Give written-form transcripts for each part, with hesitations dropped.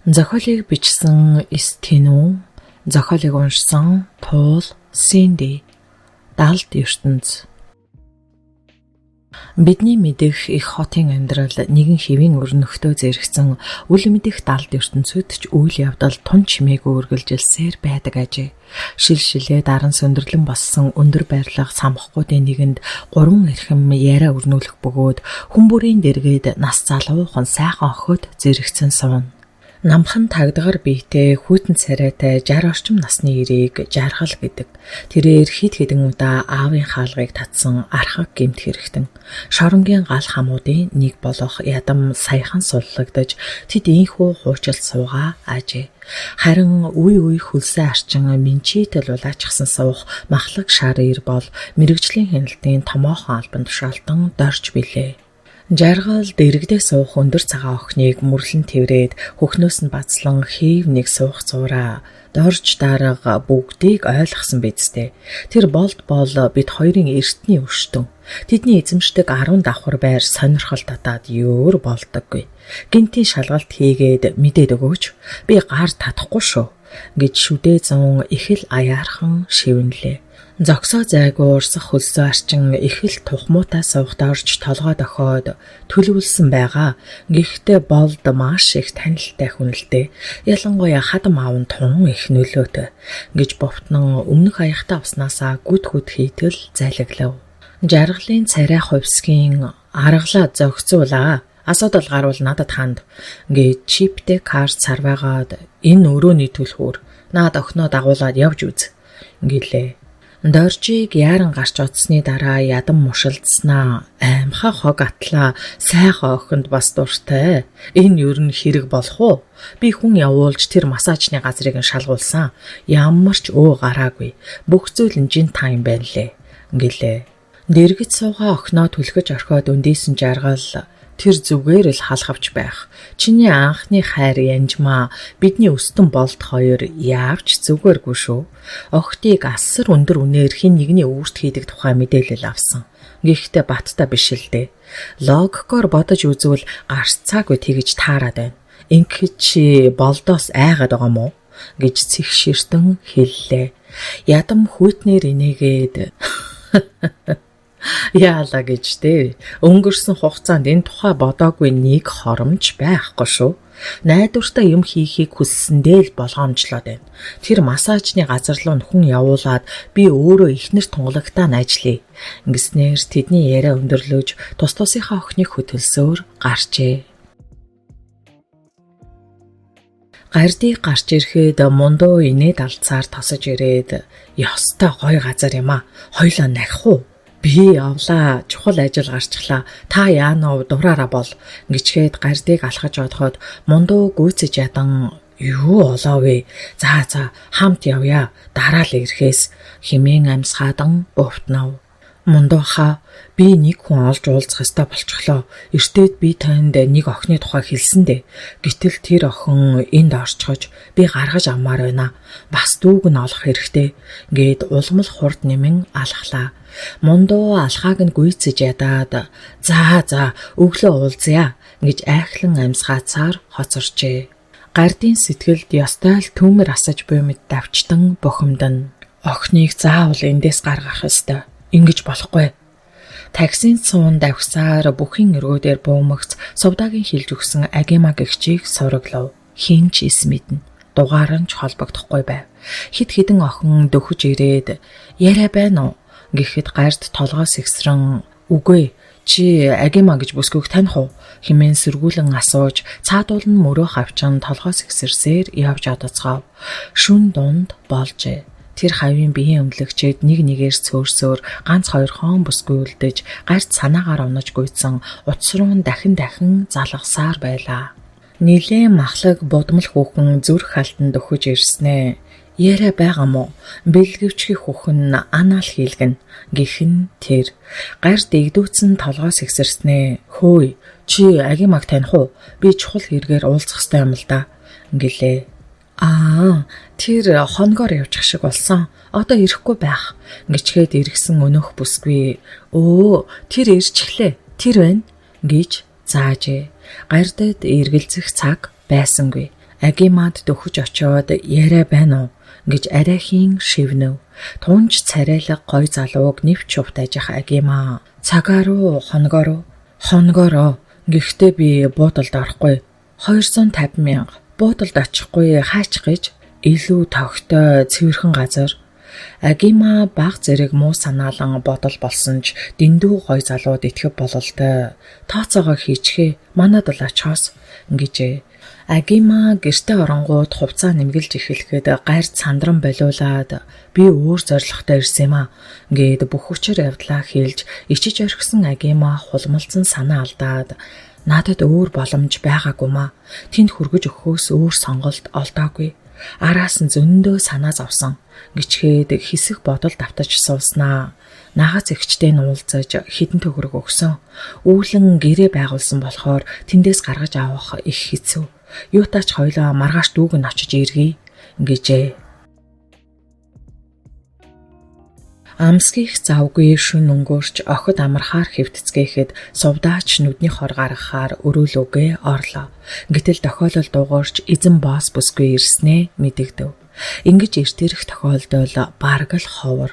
Зохиолыг бичсэн Стенүү, зохиолыг уншсан Пол Синди, Далд ертөнц. Бидний мэдэх их хотын амьдрал нэгэн хэвийн өрнөхтөө зэрэгцэн үл мэдэх далд ертөнцөд ч үйл явдал тун чимээгүй үргэлжилсээр байдаг ажээ. Шилшилээ даран сөндөрлөн болсон өндөр байрлах самхгуудын нэгэнд 3 эрхэм яриа өрнүүлэх бөгөөд хүмүүрийн дэргэд нас залуухан сайхан охид зэрэгцэн сууна. Намхан тагдгаар биетэй хүйтэн царайтай 60 орчим насны эрийг жаргал гэдэг. Тэрээр хид хідэн удаа аавын хаалгыг татсан архаг гэмт хэрэгтэн. Шоронгийн гал хамуудын нэг болох ядам саяхан суллагдаж тэд ийхүү хуучилт суугаа ажээ. Харин үе хөлсөө арчин минчитэл улаачсан суух махлаг шар ир бол мэрэгжлийн хяналтын томоохон албан тушаалтан дорж билээ. Жаргал дэрэгдээ суух өндөр цагаан охиныг мөрлөн тэврээд хөхнөөс нь бацлан хийв нэг суух зураа дорж дарга бүгдийг ойлгосон бидтэй. Тэр болд бид хоёрын эртний өштөн. Тэдний эзэмшдэг 10 давхар байр сонирхол татаад ёор болдоггүй. Гинтийн шалгалт хийгээд мэдээд өгөөч. Би гар татахгүй шүү гэж шүдээ зун их л аяархан шивнэлээ. Зогсоо зайгүй урсах хөлсөө арчин их л тухмуутай суугт орж толгой дохоод төлөвлөсөн байгаа. Гэхдээ болд маш их танилтай хүн л дээ. Ялангуяа хадам аав нь тун их нөлөөтэй гэж бовтнон өмнөх аяхтай уснасаа гүд хийтэл зайлаглав. Жаргалын царай хувьсгийн аргалаа зогцуулаа. Асуудал гарвал надад ханд гэж чиптэй карт сарвайгаад энэ өрөөний түлхүүр наад охиноо дагуулад явж үз гэлээ. Доржийг яаран гарч оцсны дараа ядам мушилдснаа аимхаа хог атлаа сайхан охинд бас дуртай. Энэ юу н хэрэг болох уу? Би хүн явуулж тэр массажны газрыг нь шалгуулсан. Ямар ч гараагүй. Бүх зүйл нь жин тайм байна лээ гэлээ. Дэргэд суугаа охиноо түлхэж орхиод өндийсэн жаргал тэр зүгээр л халахвч байх. Чиний анхны хайр янжмаа бидний өстөн болд хоёр яавч зүгээргүй шүү. Охтыг асар өндөр үнээр хин нэгний үүрт хийдэг тухай мэдээлэл авсан. Гэхдээ баттай биш л дээ. Логикоор бодож үзвэл гарцаагүй тэгж таарад байна. Ингээд чи болдоос айгаад байгаа мó гэж цэх ширтэн хэллээ. Ядам хүйтнэр инээгээд яалаа гэж дээ. Өнгөрсөн хугацаанд энэ тухай бодоогүй нэг хоромж байхгүй шүү. Найдвартай юм хийхийг хүссэндээ л болгоомжлоод байна. Тэр массажны газар руу хүн явуулаад би өөрөө ихнэр тунгалагтаа ажиллая. Ингэснээр тэдний яриа өндөрлөж тус тусынхаа охиныг хөтөлсөөр гарчээ. Гардыг гарч ирэхэд мундуу инээд алцаар тосож ирээд ёстой гой газар юм а. Хоёлоо нахих уу? Би явлаа, чухал ажил гарчглаа. Та яанав дураараа бол гिचгээд гардыг алхаж одоход мундуу гүйцэж ядан юу олоо вэ? За хамт явъя. Дараа л ирэхээс химэн амьсгаадан бовтнав. Мундууха би нэг хүн олж уулзах ёстой болчихлоо. Эртээд би танд нэг охины тухай хэлсэн дээ. Гэтэл тэр охин энд орчхож би гаргаж авмаар байна. Бас дүүг нь олох хэрэгтэй гэд улмал хурд нэмэн алхлаа. Мундуу алхааг нь гүйцэж ядаад за өглөө уулзъя гэж айхлан амьсгаацаар хоцорчээ. Гардын сэтгэлд ёстой л түүмэр асаж буй мэд давчтан бухимдан. Охиныг заавал эндээс гаргах ёстой. Ингэж болохгүй. Таксийн цуун давхсаар бүхэн эргүүдээр буумагц сувдагийн хилж өгсөн агима гэгчийг сураглав. Хинч ис мэднэ. Дугаар нь ч холбогдохгүй байв. Хит хідэн охин дөхөж ирээд яриа байна уу гэхэд гард толгоос ихсрэн үгүй чи агима гэж бүсгүйг таних уу хэмээн сэргүүлэн асууж цаадуул нь мөрөө хавчин толгоос ихсэрсээр явж одоцгов. Шүн дунд болжээ. Тэр хавийн биеийн өмлөгчэд нэг нэгээр цөөрсөөр ганц хоёр хоон бүсгүй үлдэж гарт санаагаар унаж гүйцэн утас руу дахин залгасаар байлаа. Нилээн махлаг будмал хүүхэн зүрх халтанд өгөж ирснэ. Яриа байгаа мó? Бэлгэвчхий хүүхэн анаал хийлгэн гэхэн тэр гарт игдүүцэн толгоос ихсэрснэ. Хөөе, чи агимаг таних уу? Би чухал хэрэгээр уулзах ёстой юм л да гэлээ. Тэр хоногоор явчих шиг болсон. Одоо ирэхгүй байх. Гिचгээд иргсэн өнөөх бүсгүй. Тэр ирчихлээ. Тэр байна гэж заажээ. Гардад эргэлзэх цаг байсангүй. Агимад дөхөж очоод яриа байна уу гэж арайхийн шивнэв. Тунж царайлаг гой залууг нэвч увтайжих Агима цагаа руу хоногоороо гэхдээ би буудалд орохгүй. 250,000 буудалд очихгүй хаач гэж илүү тогтой цэвэрхэн газар. Агима баг зэрэг муу санаалан бодол болсон ч дэндүү гой залууд итгэв бололтой. Тооцоогоо хийчихээ. Манад л очихоос гэжээ. Агима гэртээ оронгууд хувцаа нэмгэлж эхлэхэд гайрт сандран болиулаад би өөр зоригтой ирсэн юм а гээд бүх хүчээр явдлаа хэлж ичиж орхисон Агима хулмалцсан санаа алдаад надад өөр боломж байгаагүй маа. Тэнд хүргэж өгөхөөс өөр сонголт олдоогүй. Араас нь зөндөө санаа зовсон гिचгээд хэсэг бодол давтаж сууснаа. Нагаз эгчтэй нь уулзаж хідэн төгрөг өгсөн. Үүлэн гэрээ байгуулсан болохоор тэндээс гаргаж авах их хэцүү. Юутаач хоёлоо маргааш дүүг нь очиж иргэе гэжээ. Амсгийх завгүй шүн өнгөрч охид амархаар хэвтцгээхэд сувдаач нүдний хор гаргахаар өрөөлөөгөө орлоо. Гэтэл тохиолдол дуурч эзэн босс бүсгүй ирснээ мэдэгдэв. Ингэж эртэрх тохиолдол бараг л ховор.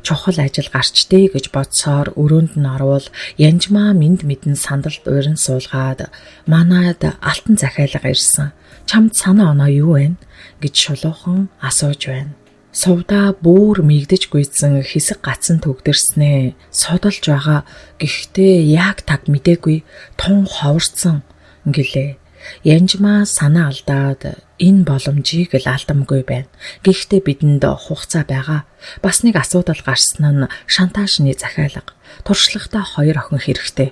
Чухал ажил гарчдээ гэж бодсоор өрөөнд нь орвол янжмаа минд мэдэн сандалд урин суулгаад манайд алтан захиалга ирсэн. Чамд санаа оноо юу вэ гэж шулуухан асууж байна. Сувдаа бүр мигдэж гүйцэн хэсэг гацсан төгдөрснээ содолж байгаа. Гэхдээ яг таг мэдээгүй тун ховорцсон гэлээ. Янжмаа санаа алдаад энэ боломжийг л алдамгүй байна. Гэхдээ бидэнд хугацаа байгаа. Бас нэг асуудал гарсан нь шантажны захиалга. Туршлагатай 2 охин хэрэгтэй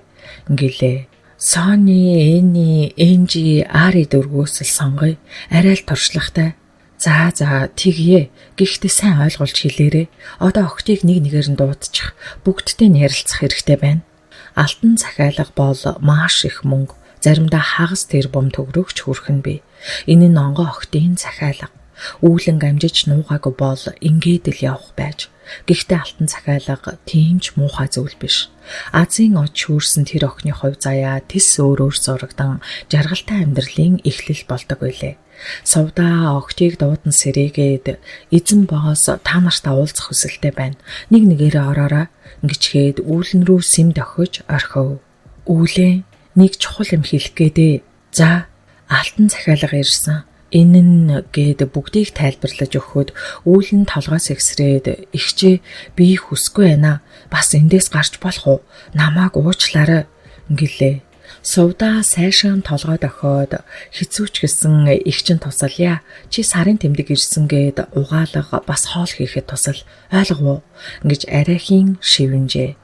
гэлээ. Сони, Эни, Энжи, Ари дөрвөөс л сонгоё. Арай л туршлагатай. За тэгье. Гэхдээ сайн ойлгуулж хэлээрэй. Одоо охтыг нэгээр нь дуудчих. Бүгдтэй нь ярилцах хэрэгтэй байна. Алтан захиалга бол маш их мөнгө. Заримдаа хагас тэрбум төгрөгч хүрэх нь бий. Энэ нь онгоо охтын захиалга. Үүлэн амжиж нуугаагүй бол ингээд л явах байж. Гэхдээ алтан захиалга тийм ч муухай зүйл биш. Азийн од шүүрсэн тэр охины хувь заяа тис өөрөөр зурагдан жаргалтай амьдралын эхлэл болдог байлээ. Сувдаа охтыг дуудан сэрээгээд эзэн босс та нартай уулзах хүсэлтэй байна. Нэгээрээ ороорой гिचгээд үүлэн рүү сэм дохиж орхив. Үүлээ нэг чухал юм хэлэх гээдээ. За, алтан захиалга ирсэн. Энэ нь гээд бүгдийг тайлбарлаж өгөхөд үүлэн толгоос эксрээд ихчээ би хүсгүй байна. Бас эндээс гарч болох уу? Намааг уучлаарай гэлээ. Сувдаа сайшаан толгой дохиод хэцүүч гэсэн их чин тусалъя. Чи сарын тэмдэг ирсэн гээд угаалга бас хоол хийхэд тусал. Ойлгов уу? Гэж арайхийн шивнжээ.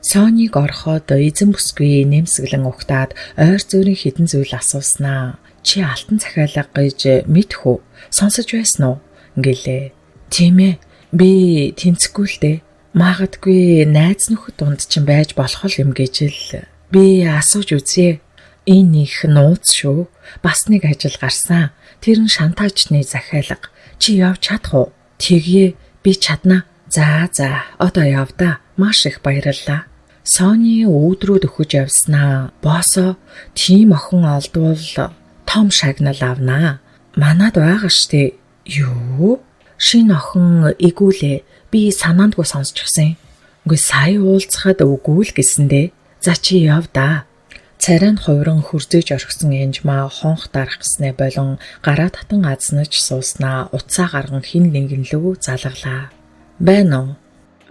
Сониг ороход эзэн бүсгүй нэмсгэлэн ухтаад ойр зөөрийн хідэн зүйл асууснаа. Чи алтан захиалга гэж мэдэх үү? Сонсож байсан уу? Гэлээ. Тийм ээ. Би тэнцэхгүй л дээ. Магадгүй найз нөхөд дунд чинь байж болох юм гэж л би асууж үзье. Энэ их нууц шүү. Бас нэг ажил гарсан. Тэр нь шантажны захиалга. Чи явж чадах уу? Тэгье. Би чадна. За, одоо явда. Маш их баярлалаа. Сони өөдрөө дөхөж явснаа. Боосо тийм охин олдвол том шагнал авнаа. Манад байгаа штэ. Юу? Шинэ охин игүүлээ. Би санаандгүй сонсчихсан. Үгүй сая уулзахад үгүй л гэсэндээ. За чи яв да. Царай нь хувиран хурцэж орхисон Янжмаа хонх дарах гэснээ болон гараа татан азнаж сууснаа. Утсаа гарган хин нэгэн лөө залгалаа. Байна уу?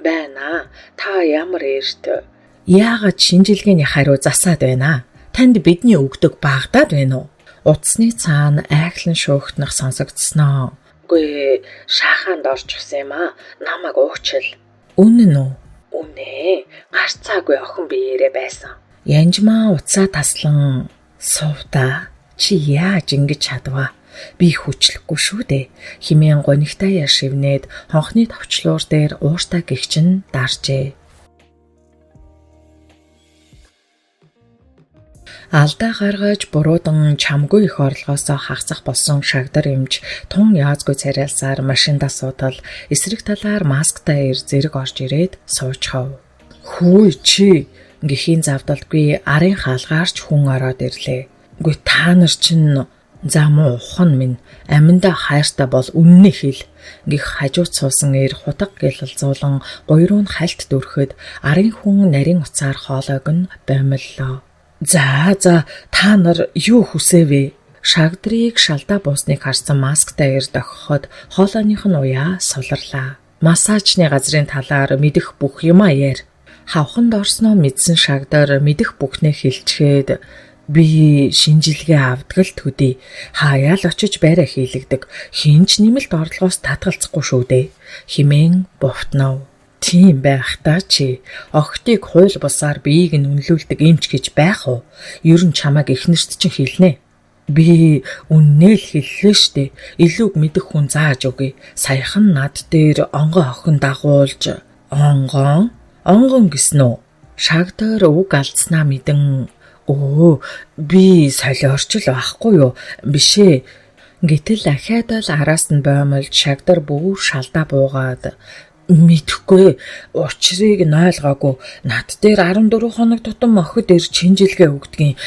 Байна. Та ямар эрт? Яагаад шинжилгээний хариу засаад байна? Танд бидний өгдөг багтаад байна уу? Утасны цаана айхлан шүүхтнах сонсогдсноо. Үгүй шахаанд орчихсан юм а. Намайг уучил. Үнэн үү? Үнэ. Гарцаагүй охин биеэрээ байсан. Янжмаа утсаа таслан сувдаа. Чи яаж ингэж чадваа? Би хүчлэхгүй шүү дээ. Химэн гонигтай яар шивнээд хонхны товчлуур дээр ууртай гихчин даржээ. Алдаа гаргаж буруудан чамгүй их орлогоосоо хагасах болсон шагдар эмч тун яазгүй царайлсаар машиндаа суудал эсрэг талаар масктай зэрэг орж ирээд суучхав. Хөөе чи гэхийн завдалгүй арын хаалгаарч хүн ороод ирлээ. Үгүй та нар чинь За муу ухаан минь аминда хайртай бол үннээ хэл гих хажууд суусан эр хутга гэлэлзуулан гуйруу нь хальт дөрөхөд арын хүн нарийн уцаар хоолойг нь баймиллаа. За та нар юу хүсэвэ? Шагдрыг шалдаа буусныг харсан масктай эр дохиход хоолойных нь уяа суларлаа. Массажны газрын талаар мэдэх бүх юм аяар. Хавханд орсноо мэдсэн шагдар мэдэх бүхнээ хэлчихэд би шинжилгээ авдаг л төдий. Хаяал очиж байраа хийлэгдэг. Хинч нэмэлт орлогоос татгалзахгүй шүү дээ. Химэн бовтнов. Тийм байх та чи. Охтыг хууль бусаар биеийг нь үнэлүүлдэг эмч гэж байх уу? Ер нь чамайг эхнэрт чинь хэлнэ. Би үннээ л хэллээ штэ. Илүүг мэдэх хүн зааж өгье. Саяхан над дээр онгон охин дагуулж. Онгон гэснэ үү? Шагдар үг алдснаа мэдэн би солиорч л байхгүй юу? Бишээ. Гэтэл ахаад л араас нь боомолж шагдар бүр шалдаа буугаад мэдхгүй учрыг нь ойлгоогүй. Над дээр 14 хоног тутам охид ирж шинжилгээ өгдгийн.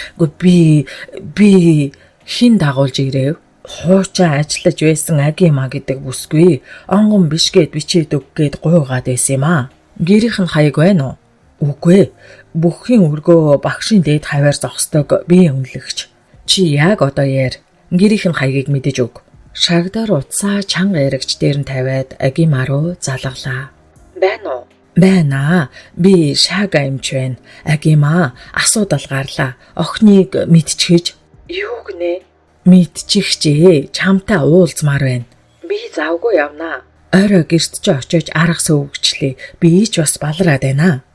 Би хин дагуулж ирэв. Хуучаа ажиллаж байсан агима гэдэг бүсгүй. Онгон биш гэд бичээд өг гээд гуйгаад байсан юм аа. Гэрийнх нь хаяг байна уу? Үгүй. Бүххийн өргөө багшийн дээд хаваар зогсдог бие үнэлэгч. Чи яг одоо яар. Гэрийнх нь хаягийг мэдэж өг. Шагдар утсаа чанга яригч дээр нь тавиад агима руу залгалаа. Байна уу? Байна. Би шага эмч байна. Агима асуудал гарлаа. Охиныг мэдчихэж. Юу гинэ? Мэдчихжээ. Чамтай уулзмаар байна. Би завгүй явнаа. Орой гэрт ч очиж арга сөвгчлээ. Би ч бас балраад байна.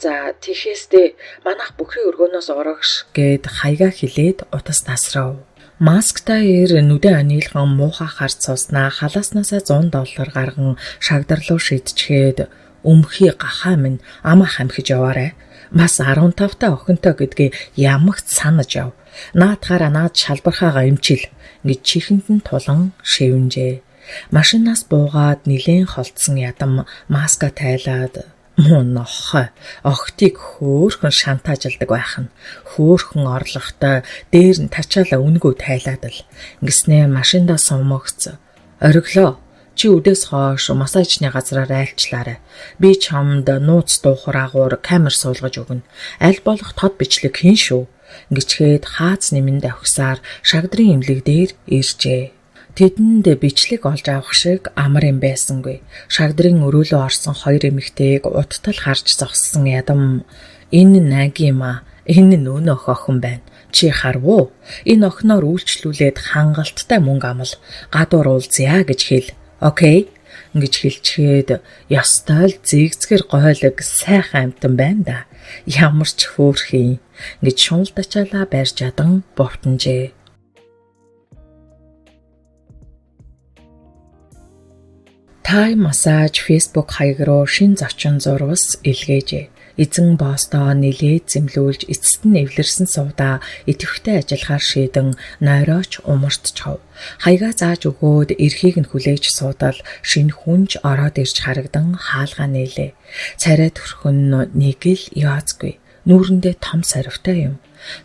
За тийхээсдээ манайх бүхий өргөнөөс урагш гэд хаягаа хилээд утас тасрав. Масктай эр нүдэн анилган муухай харц сууснаа халааснасаа $100 гарган шагдар руу шидчихэд өмхий гахаа минь амаа хамхиж яваарай. Бас 15 та охинтой гэдгээ ямагт санаж яв. Наадахаараа наад шалбархаагаа эмчил гэж чихэнд нь тулан шивнжээ. Машинаас буугаад нилээн холдсон ядам маска тайлаад нохой охтыг хөөхөн шантаажилдаг байх нь хөөхөн орлоготой дээр нь тачаалаа үнгүй тайлаад л ингэснээ машиндаа сумагц. Ориглоо чи өдөөс хойш массажны газраар айлчлаарай. Би чамд нууц дуухраагуур камер суулгаж өгнө. Аль болох тод бичлэг хийн шүү. Гिचгээд хаац нэмэнд авахсаар шагдрын имлэг дээр иржээ. Тэдэнд бичлэг олж авах шиг амар юм байсангүй. Шагдрын өрөөлөө орсон 2 эмэгтэйг уттал харж зогссон ядам энэ Нагима, энэ нөөнөх охин байна. Чи харвуу? Энэ охиноор үйлчлүүлээд хангалттай мөнгө амал гадуур уулзъя гэж хэл. Окей гэж хэлчихэд ёстой л зигзгэр гойлог сайхан амтан байна да. Ямар ч хөөрхий гэж шуналдачаалаа байрч ядан бовтонжээ. Thai массаж Facebook хаяг руу шин зочин зурвас илгээжээ. Эзэн боостоо нилээд зэмлүүлж эцэст нь эвлэрсэн сувдаа идэвхтэй ажиллахаар шийдэн нойрооч умартчав. Хаягаа зааж өгөөд эрхийг нь хүлээж суудал шинэ хүнж ороод ирж харагдан хаалгаа нээлээ. Царай төрхөн нэг л яацгүй. Нүүрэндээ том саривтай юм.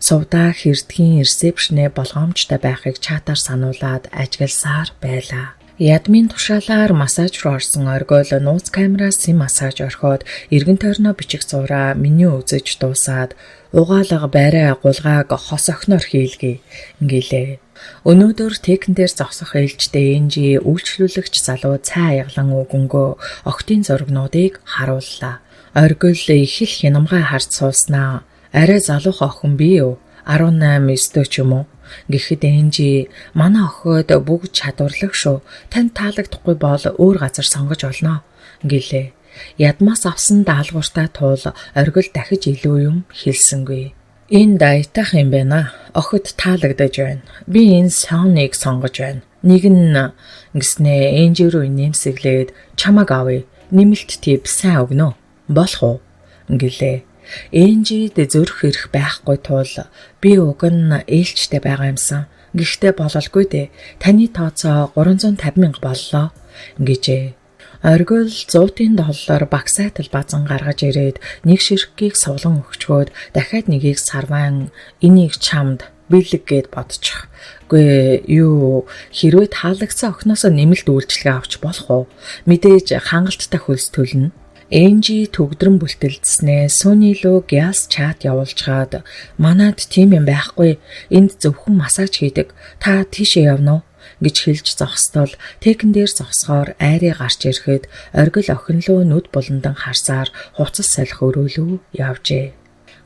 Сувдаа хэрдгийн ресепшнээ болгоомжтой байхыг чатаар сануулад ажигласаар байлаа. Ядмын тушаалаар массаж руу орсон оргиол нууц камераас сим массаж орхиод эргэн тойрноо бичих зураа меню үзэж дуусаад угаалга байраа гулгааг хос охиноор хийлгээ ингэлээ. Өнөөдөр текн дээр зогсох ээлжтэй энжи үйлчлүүлэгч залуу цай аяглан өгөнгөө охтын зургнуудыг харууллаа. Оргиол их л хянамгай харц сууснаа. Арай залуух охин бий юу? 18-9 ч юм уу? Гэхэд энжи манай охид бүгд чадварлаг шүү. Танд таалагдахгүй бол өөр газар сонгож олно гэлээ. Ядмаас авсан даалгавартай туул оргил дахиж илүү юм хэлсэнгүй. Энэ дайтах юм байна. Охид таалагдаж байна. Би энэ сауныг сонгож байна. Нэг нь гиснээ энжи рүү нэмсэглээд чамаг авъя. Нэмэлт тип сайн өгнө. Болох уу гэлээ. Энжид зөрөх эрх байхгүй тул би уг нь ээлжтэй байгаа юмсан. Гэхдээ бололгүй дээ. Таны тооцоо $350,000 боллоо гэжээ. Оргил $100 багсайтал базан гаргаж ирээд нэг ширхгийг сувлан өгчгөөд дахиад нэгийг сарван энийг чамд бэлэг гэд бодчих. Үгүй юу хэрвээ таалагдсан охиноосоо нэмэлт үйлчлэгээ авч болох уу? Мэдээж хангалттай хөлс төлнө. Энжи төгдрөн бүлтэлдснээ Сүний лөө гяс чат явуулчаад манад тийм юм байхгүй. Энд зөвхөн массаж хийдэг. Та тийшээ явна уу? гэж хэлж зогсдол тэкэн дээр зогсохоор айрыг гарч ирэхэд оргил охин лөө нүд буландан харсаар хувцас салхи өрөөлөв явжээ.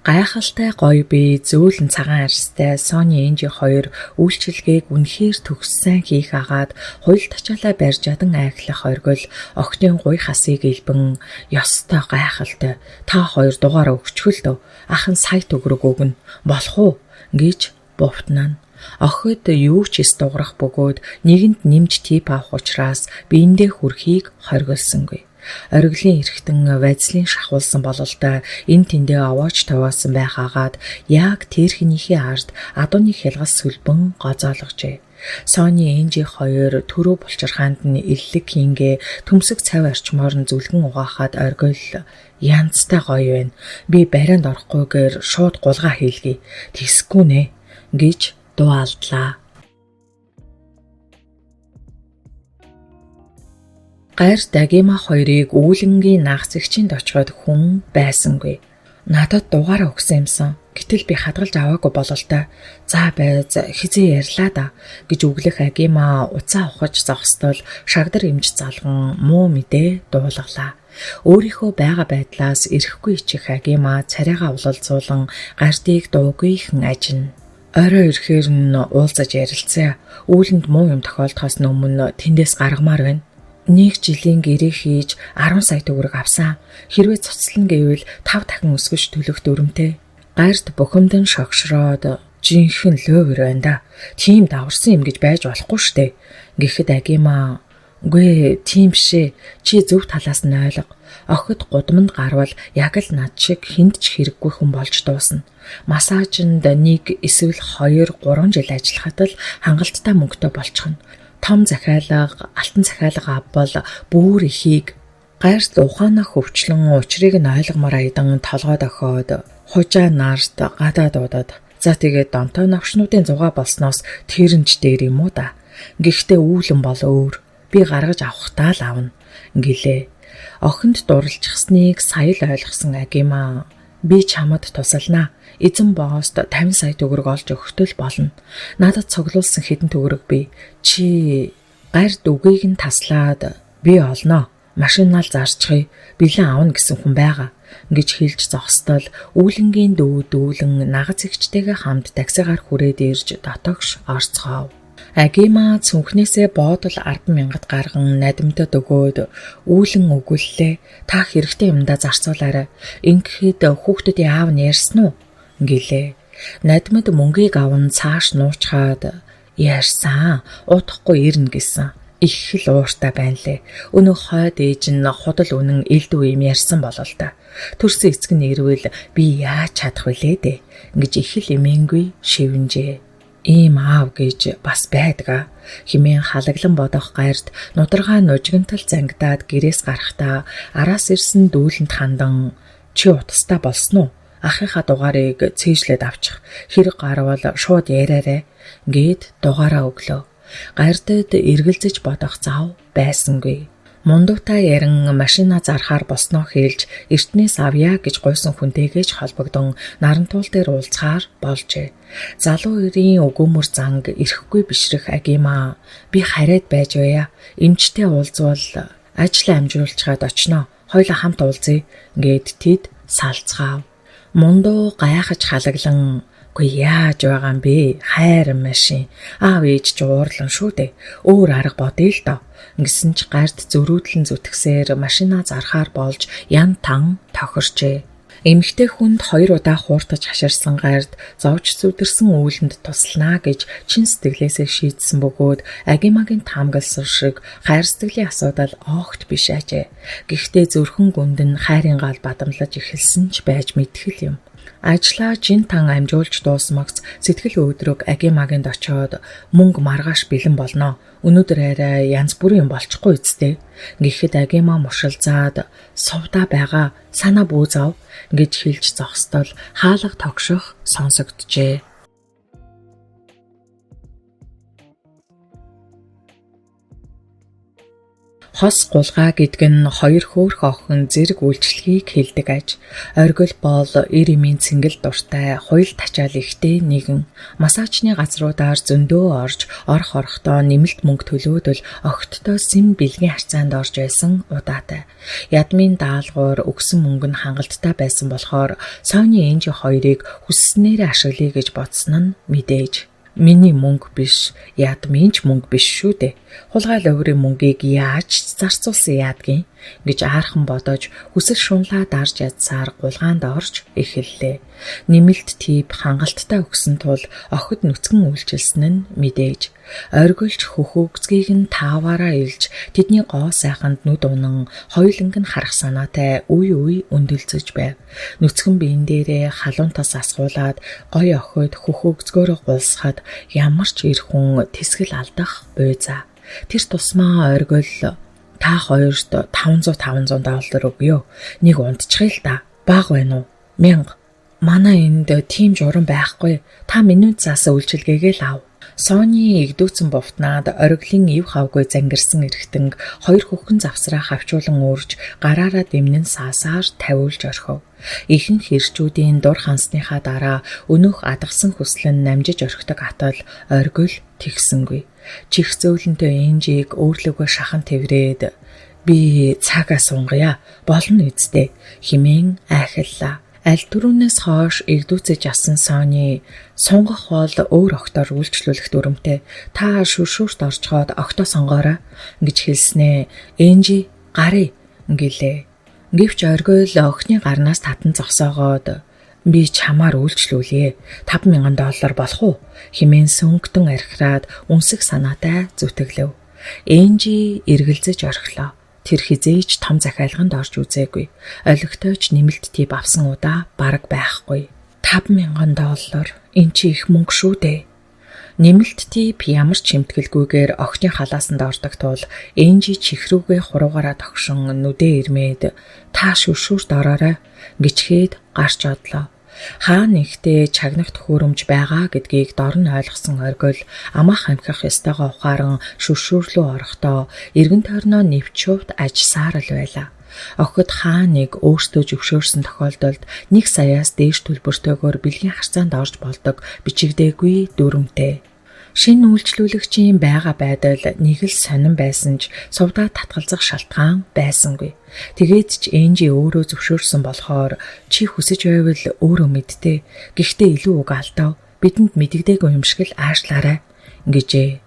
Гайхалтай гоё бие зөөлөн цагаан арьстай Сони Энжи хоёр үйлчилгээг үнэхээр төгссөн хийх агаад хуйлд тачаалаа барьж ядан айхлах оргил охины гуй хасыг илбэн ёстой гайхалтай та хоёр дугаараа өгчхөлдөө ахын сая төгрөг өгнө болох уу гэж бовтнаа. Охид юу ч эс дуурах бөгөөд нэгэнд нэмж тип авах учраас биендээ хүрхийг хоригдсонгүй. Ориглын эргэтэн вазлин шахуулсан бололтой энэ тэндээ аваач таваасан байхаагаад яг тэрхнийхээ ард адууны хялгас сүлбэн гозоолгожээ. Сони Энжи хоёр төрөө булчирхаанд нь иллэг хийнгээ төмсөг цав арчмоор нь зүлгэн угаахад оргил янзтай гоё байна. Би барианд орохгүйгээр шууд гулгаа хийлгэе. Тэсгүй нэ гэж дуалдлаа. Гайр Дагима хоёрыг үүлэнгийн наагцэгчинд очиход хүн байсангүй. Надад дугаараа өгсөн юмсан. Гэтэл би хадгалж аваагүй бололтой. За байз хизээ ярьлаа да гэж өглөх Агима уцаа ухаж зогсдол шагдар имж залган муу мэдээ дуулгалаа. Өөрийнхөө байгаа байдлаас ирэхгүй ичих Агима царайгаа улалзуулан гартыг дуугүйхэн ажина. Орой ирэхээр нь уулзаж ярилцъя. Үүлэнд муу юм тохиолдохоос өмнө тэндээс гаргамаар байна. 1 жилийн гэрээ хийж 10 сая төгрөг авсан. Хэрвээ цуцлан гэвэл 5 дахин өсгөж төлөх дүрмтэй. Гайрт бухимдан шогшроод жинхэнэ лövөр байна да. Тийм даварсан юм гэж байж болохгүй штэ. Гэхэд Агима үгүй тийм бишээ. Чи зөв талаас нь ойлго. Охид гудамд гарвал яг л над шиг хүнд ч хэрэггүй хүн болж дуусна. Массажинд 1 эсвэл 2 3 жил ажиллахад л хангалттай мөнгөтэй болчихно. Том захиалга, алтан захиалга авбал бүр ихийг гайрт ухаанаа хөвчлэн учрыг нь ойлгомоор айдан толгойд охиод хужаа нарт гадаадуудад за тэгээд донтой навшнуудын зугаа болсноос тэрэнч дээр юм уу да. Гэхдээ үүлэн бол өөр. Би гаргаж авахтаа л авна гэлээ. Охинд дурлжчихсныг сая л ойлгосон Агима би чамд тусалнаа. Эзэн боост 50 сая төгрөг олж өгөхтөл болно. Надад цуглуулсан хэдэн төгрөг би. Чи гайрт үгийг нь таслаад би олноо. Машинаар зарчхъя. Билэн авна гэсэн хүн байгаа гэж хэлж зогсдол үүлэнгийн дүүлэн нагаз эгчтэйгээ хамт таксигаар хүрээд ирж дотогш орцгоов. Агима цүнхнээсээ боодол 10,000 гарган надимтад өгөөд үүлэн өгүүллээ. Та хэрэгтэй юмдаа зарцуулаарай. Ингэхэд хүүхдүүдийн аав нь ярьсан уу гэлээ. Надимд мөнгийг аван цааш нуучхаад ярьсан. Утахгүй ирнэ гэсэн. Их л ууртай байна лээ. Өнөө хойд ээж нь худал үнэн элдв юм ярьсан болол та. Төрсөн эцэг нь ирвэл би яаж чадах вүлээ дээ гэж их л эмээнгүй шивнжээ. Ийм аав гэж бас байдаг. Химэн халаглан бодох гайрт нударгаа нужигнтал зангидаад гэрээс гарахдаа араас ирсэн дүүлэнд хандан чи утастай болсон уу? Ахыхаа дугаарыг цээжлээд авчих. Хэрэг гарвал шууд яриарэ гэд дугаараа өглөө. Гайртад эргэлзэж бодох зав байсангүй. Мундуутай ярин машина зархаар босноо хэлж эртнээс авъя гэж гуйсан хүнтэйгээж холбогдсон нарантуул дээр уулзахаар болжээ. Залуу эрийн өгөөмөр занг ирэхгүй бишрэх Агима би хараад байж байя. Эмчтэй уулзвал ажлаа амжуулчаад очноо. Хоёулаа хамт уулзъя гэд тэд салцгаав. Мундуу гайхаж халаглан "Гүй яаж байгаа юм бэ? Хайр машин. Аав ээж ч уурлан шүү дээ. Өөр арга бодъё л доо." Гэсэн ч гард зөрүүдлэн зүтгсээр машина зархаар болж ян тан тохирчээ. Эмэгтэй хүнд 2 удаа хууртаж хаширсан гард зовж зүдэрсэн үүлэнд туслана гэж чин сэтгэлээсээ шийдсэн бөгөөд Агимагийн таамагласан шиг хайр сэтгэлийн асуудал огт биш ажээ. Гэхдээ зүрхэн гүнд нь хайрын гал бадамлаж эхэлсэн ч байж мэдхэл юм. Ажлаа жин тан амжуулж дуусмагц сэтгэл өөдрөг Агимагинд очоод мөнгө маргааш бэлэн болно. Өнөөдөр арай янз бүрийн юм болчихгүй үсттэй. Гэхдээ Агима мушилзаад сувдаа байгаа санаа бүүзав гэж хэлж зогсдол хаалга тогших сонсогджээ. Хос гулгаа гэдэг нь хоёр хөөрх охин зэрэг үйлчлэгийг хэлдэг аж. Оргил бол ирэмийн цэнгэл дуртай, хуйл тачаал ихтэй нэгэн. Массажны газруудаар зөндөө орж, орох орохдоо нэмэлт мөнгө төлөөдөл огттой сэм бэлгийн харьцаанд орж байсан удаатай. Ядмын даалгавар өгсөн мөнгө нь хангалттай байсан болохоор Сони Энжи хоёрыг хүсснээрээ ашиглая гэж бодсон нь мэдээж. Миний мөнгө биш, ядмын ч мөнгө биш шүү дээ. Хулгай ловрын мөнгийг яаж зарцуулсан яадгийн гэж аархан бодож хүсэл шунлаа дарж ядсаар гулгаанд орж эхэллээ. Нэмэлт тип хангалттай өгсөн тул охид нүцгэн үйлчилсэн нь мэдээж. Оргилж хөхөөгцгийг нь тааваараа илж тэдний гоо сайханд нүд унан хоёуланг нь харах санаатай үе өндөлцөж байв. Нүцгэн биен дээрээ халуунтас асгуулад гой охид хөхөөгцгөөрөө гулсахад ямар ч эр хүн тэсгэл алдах буйзаа. Тэр тусмаа оргил та хоёрт $500 өгье. Нэг унтчихъя л да. Бага байна уу? 1000. Манай энд тийм журам байхгүй. Та минут заасан үйлчилгээгээ л ав. Сони игдүүцэн бовтнаад оргилын ив хавгүй зангирсан эргэтэнг хоёр хөхөн завсраа хавчуулан өөрж гараараа дэмнэн саасаар тавиулж орхив. Ихэнх хэрчүүдийн дур хансныхаа дараа өнөөх адгсан хүсэл нь намжиж орхидог атал оргил тэгсэнгүй. Чих зөөлөнтэй Энжиг өөрлөгөө шахан тэврээд би цагаа сунгая болно үсттэй химэн айхаллаа. Аль түрүүнээс хойш игдүүцэж асан Сони сунгах бол өөр огтоор үйлчлүүлэх дүрмтэй. Та шүршүүрт орчхоод огтоо сонгоорой гэж хэлснээ. Энжи гарыг гэлээ. Гэвч оргил охины гарнаас татан зогсоогоод би чамаар үйлчлүүлье. $5,000 болох уу? Химэн сүнгтэн архираад үнсэх санаатай зүтгэлв. Энжи эргэлзэж орхилоо. Тэр хизээч том захиалганд орж үзээгүй. Олигтойч нэмэлт тип авсан удаа бараг байхгүй. $5,000 энэ чи их мөнгө шүү дээ. Нэмэлт тип ямар ч чимтгэлгүйгээр охины халаасанд ордог тул Энжи чихрүүгээ хуруугаараа тогшин нүдээ ирмээд та шүршүүрт ороорой гिचгээд гарч одлоо. Хаа нэгтээ чагнах төхөөрөмж байгаа гэдгийг дор нь ойлгосон оргил амаах амхих ёстойгоо ухаан шүршүүр рүү орохдоо эргэн тойрноо нэвчүүвд ажсаар л байлаа. Охид хаа нэг өөртөө зөвшөөрсөн тохиолдолд 1 саяас дээш төлбөртөөгөөр бэлгийн харьцаанд орж болдог бичигдээгүй дүрмтэй. Шинэ үйлчлүүлэгчийн байгаа байдал нэг л сонирн байсан ч сувдаа татгалзах шалтгаан байсангүй. Тэгээд ч Энжи өөрөө зөвшөөрсөн болохоор чи хүсэж байвал өөрөө мэдтээ. Гэхдээ илүү үг алдав. Бидэнд мэдэгдээгүй юм шиг л аашлаарай гэжээ.